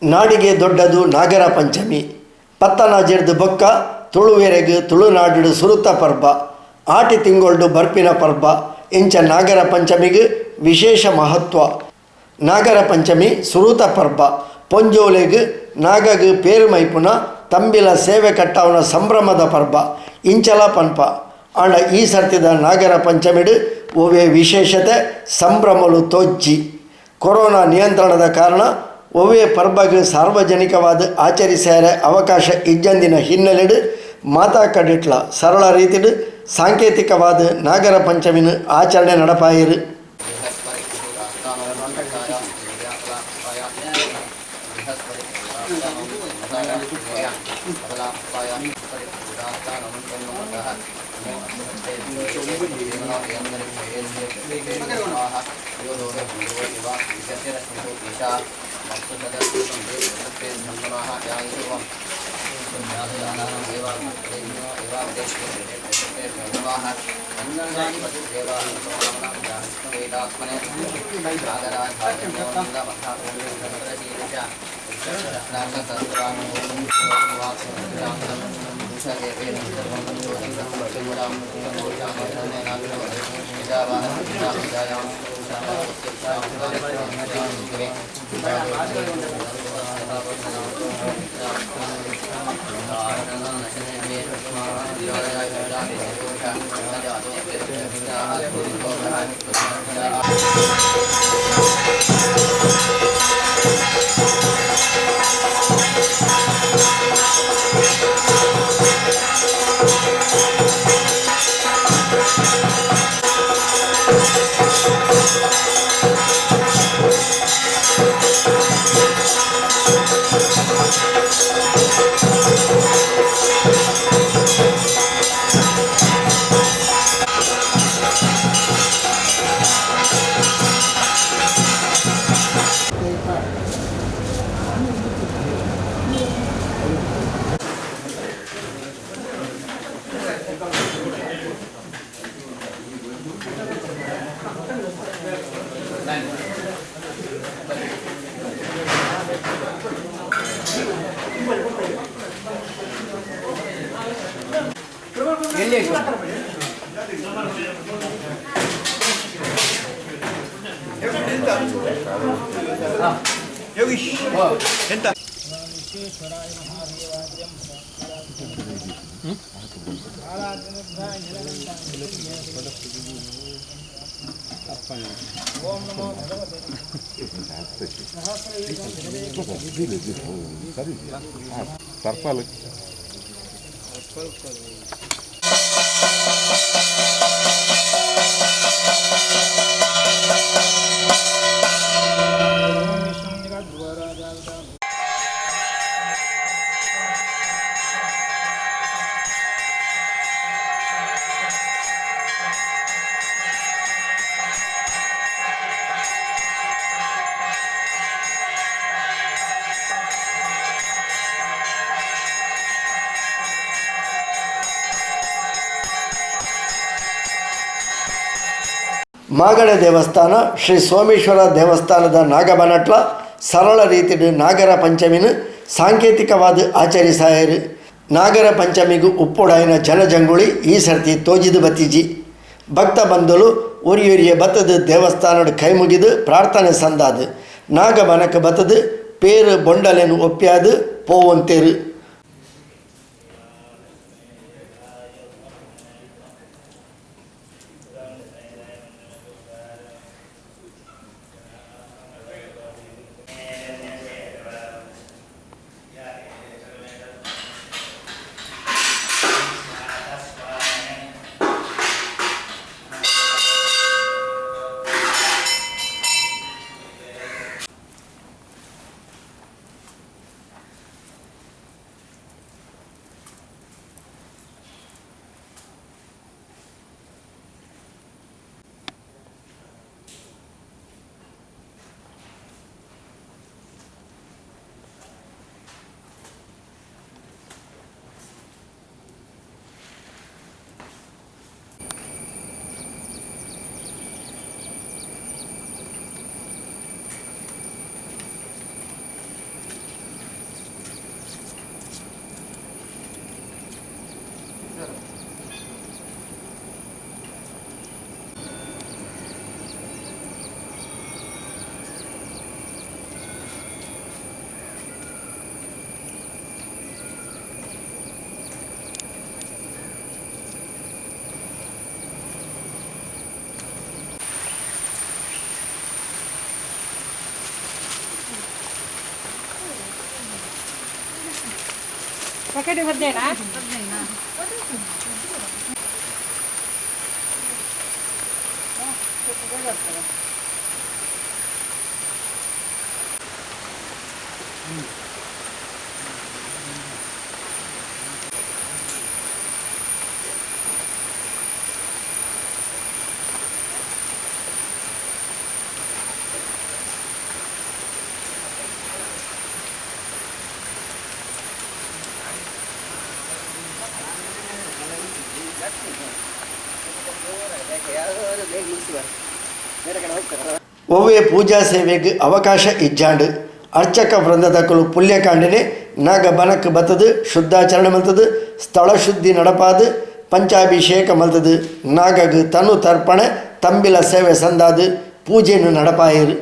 ನಾಡಿಗೆ ದೊಡ್ಡದು ನಾಗರ ಪಂಚಮಿ ಪತ್ತನಾಜೆರ್ದು ಬೊಕ್ಕ ತುಳುವೆರೆಗು ತುಳುನಾಡು ಸುರುತ ಪರ್ಬ ಆಟಿ ತಿಂಗೊಳ್ಡು ಬರ್ಪಿನ ಪರ್ಬ ಇಂಚ ನಾಗರ ಪಂಚಮಿಗೆ ವಿಶೇಷ ಮಹತ್ವ. ನಾಗರ ಪಂಚಮಿ ಸುರುತ ಪರ್ಬ ಪೊಂಜೋಲೆಗು ನಾಗಗು ಪೇರು ಮೈಪುನ ತಂಬಿಲ ಸೇವೆ ಕಟ್ಟವನ ಸಂಭ್ರಮದ ಪರ್ಬ ಇಂಚಲ ಪನ್ಪ ಆಂಡ ಈ ಸರ್ತಿದ ನಾಗರ ಪಂಚಮಿಡು ಒವೇ ವಿಶೇಷತೆ ಸಂಭ್ರಮಲು ತೋಜ್ಜಿ. ಕೊರೋನಾ ನಿಯಂತ್ರಣದ ಕಾರಣ ಒವೇ ಪರ್ಬಗೆ ಸಾರ್ವಜನಿಕವಾದ ಆಚರಿಸ್ಯಾರ ಅವಕಾಶ ಇಜ್ಜಂದಿನ ಹಿನ್ನೆಲೆಡು ಮಾತಾ ಕಡಿಟ್ಲ ಸರಳ ರೀತಿಡು ಸಾಂಕೇತಿಕವಾದ ನಾಗರ ಪಂಚಮಿನ ಆಚರಣೆ ನಡಪಾಯಿರು. ಮಾಗಡೆ ದೇವಸ್ಥಾನ ಶ್ರೀ ಸೋಮೇಶ್ವರ ದೇವಸ್ಥಾನದ ನಾಗಬನಟ್ಲ ಸರಳ ರೀತಿಡು ನಾಗರ ಪಂಚಮಿನ ಸಾಂಕೇತಿಕವಾದ ಆಚರಿಸಾಯರು. ನಾಗರ ಪಂಚಮಿಗೂ ಉಪ್ಪೊಡಾಯಿನ ಜನಜಂಗುಳಿ ಈ ಸರ್ತಿ ತೋಜಿದು ಬತ್ತಿಜಿ. ಭಕ್ತ ಬಂಧುಲು ಉರಿಯುರಿಯ ಬತ್ತದು ದೇವಸ್ಥಾನದ ಕೈ ಮುಗಿದು ಪ್ರಾರ್ಥನೆ ಸಂದಾದು. ನಾಗಬನಕ್ಕೆ ಬತ್ತದು ಪೇರು ಬೊಂಡಲೆನು ಒಪ್ಪ್ಯಾದು ಪೋವಂತೇರು. ఒకటి వద్దేనా ಒವ್ವೆ ಪೂಜಾ ಸೇವೆಗೆ ಅವಕಾಶ ಇಜ್ಜಾಂಡು ಅರ್ಚಕ ವೃಂದದಕ್ಕಲು ಪುಣ್ಯಕಾಂಡಿನೆ ನಾಗ ಬನಕ್ ಬತ್ತದು ಶುದ್ಧಾಚರಣೆ ಮಲ್ತದು ಸ್ಥಳ ಶುದ್ಧಿ ನಡಪಾದು ಪಂಚಾಭಿಷೇಕ ಮಲ್ತದು ನಾಗಗ್ ತನು ತರ್ಪಣೆ ತಂಬಿಲ ಸೇವೆ ಸಂದಾದು ಪೂಜೆಯನ್ನು ನಡಪಾಯಿರು.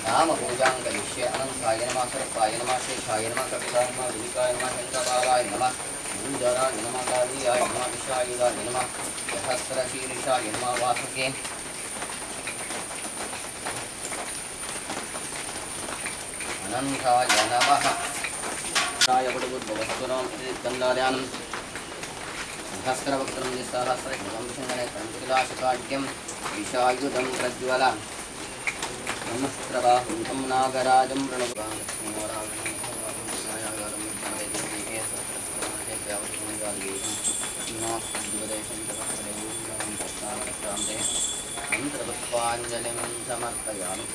नाम पूजां करिष्ये अनंताय नमः सर्पाय नमः शेषाय नमः कपिलाय नमः विलिकाय नमः शंकराय नमः मूलधराय नमः कालियाय नमः विशायुधाय नमः सहस्रशीर्षाय नमः वासुके अनंताय नमः राय वडुद्भवस्तुनां कन्दार्यानं सहस्रवक्त्रं निस्सहस्रकृतं विशङ्गने कण्ठिलाशकाढ्यं विशायुधं प्रज्वल नमस्त्रबाहुं नागराजं प्रणवामि मन्त्रपुष्पाञ्जलिं समर्पयामि